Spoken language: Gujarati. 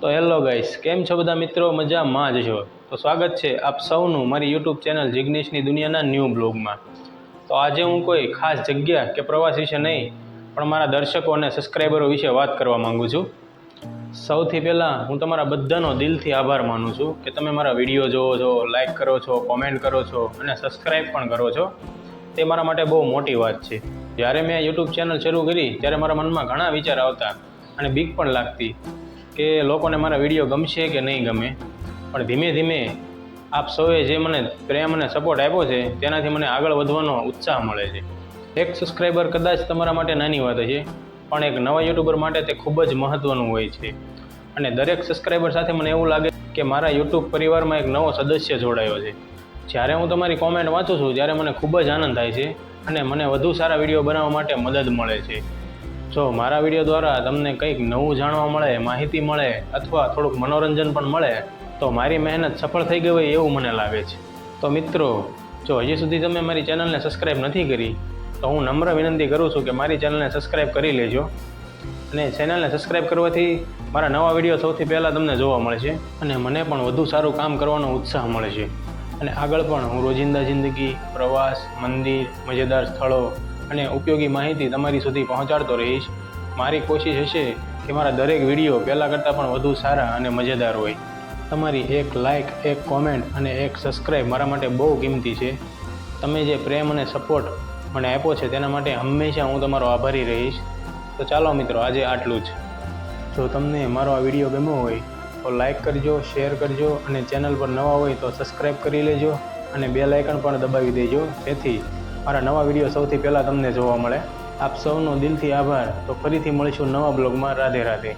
તો હેલો ગાઈસ, કેમ છો બધા મિત્રો? મજામાં જ છો? તો સ્વાગત છે આપ સૌનું મારી યુટ્યુબ ચેનલ જિગ્નેશની દુનિયાના ન્યૂ બ્લોગમાં। તો આજે હું કોઈ ખાસ જગ્યા કે પ્રવાસ વિશે નહીં, પણ મારા દર્શકો અને સબસ્ક્રાઈબરો વિશે વાત કરવા માગું છું। સૌથી પહેલાં હું તમારા બધાનો દિલથી આભાર માનું છું કે તમે મારા વિડીયો જોવો છો, લાઇક કરો છો, કોમેન્ટ કરો છો અને સબસ્ક્રાઈબ પણ કરો છો। તે મારા માટે બહુ મોટી વાત છે। જ્યારે મેં યુટ્યુબ ચેનલ શરૂ કરી ત્યારે મારા મનમાં ઘણા વિચાર આવતા અને બીક પણ લાગતી કે લોકોને મારા વિડીયો ગમશે કે નહીં ગમે, પણ ધીમે ધીમે આપ સૌએ જે મને પ્રેમ અને સપોર્ટ આપ્યો છે તેનાથી મને આગળ વધવાનો ઉત્સાહ મળે છે। એક સબસ્ક્રાઈબર કદાચ તમારા માટે નાની વાત છે, પણ એક નવા યુટ્યુબર માટે તે ખૂબ જ મહત્ત્વનું હોય છે। અને દરેક સબસ્ક્રાઈબર સાથે મને એવું લાગે કે મારા યુટ્યુબ પરિવારમાં એક નવો સદસ્ય જોડાયો છે। જ્યારે હું તમારી કોમેન્ટ વાંચું છું ત્યારે મને ખૂબ જ આનંદ થાય છે અને મને વધુ સારા વિડીયો બનાવવા માટે મદદ મળે છે। જો મારા વિડીયો દ્વારા તમને કંઈક નવું જાણવા મળે, માહિતી મળે અથવા થોડુંક મનોરંજન પણ મળે તો મારી મહેનત સફળ થઈ ગઈ હોય એવું મને લાગે છે। તો મિત્રો, જો હજી સુધી તમે મારી ચેનલને સબસ્ક્રાઈબ નથી કરી તો હું નમ્ર વિનંતી કરું છું કે મારી ચેનલને સબસ્ક્રાઈબ કરી લેજો। અને ચેનલને સબસ્ક્રાઈબ કરવાથી મારા નવા વિડીયો સૌથી પહેલાં તમને જોવા મળશે અને મને પણ વધુ સારું કામ કરવાનો ઉત્સાહ મળે છે। અને આગળ પણ હું રોજિંદા જિંદગી, પ્રવાસ, મંદિર, મજેદાર સ્થળો અને ઉપયોગી માહિતી તમારી સુધી પહોંચાડતો રહીશ। મારી કોશિશ હશે કે મારા દરેક વિડીયો પહેલાં કરતાં પણ વધુ સારા અને મજેદાર હોય। તમારી એક લાઇક, એક કોમેન્ટ અને એક સબસ્ક્રાઈબ મારા માટે બહુ કિંમતી છે। તમે જે પ્રેમ અને સપોર્ટ મને આપ્યો છે તેના માટે હંમેશા હું તમારો આભારી રહીશ। તો ચાલો મિત્રો, આજે આટલું જ। જો તમને મારો આ વિડીયો ગમ્યો હોય તો લાઇક કરજો, શેર કરજો અને ચેનલ પર નવા હોય તો સબસ્ક્રાઈબ કરી લેજો અને બેલ આઇકન પણ દબાવી દેજો, જેથી મારા નવા વિડીયો સૌથી પહેલાં તમને જોવા મળે। આપ સૌનો દિલથી આભાર। તો ફરીથી મળીશું નવા બ્લોગમાં। રાધે રાધે।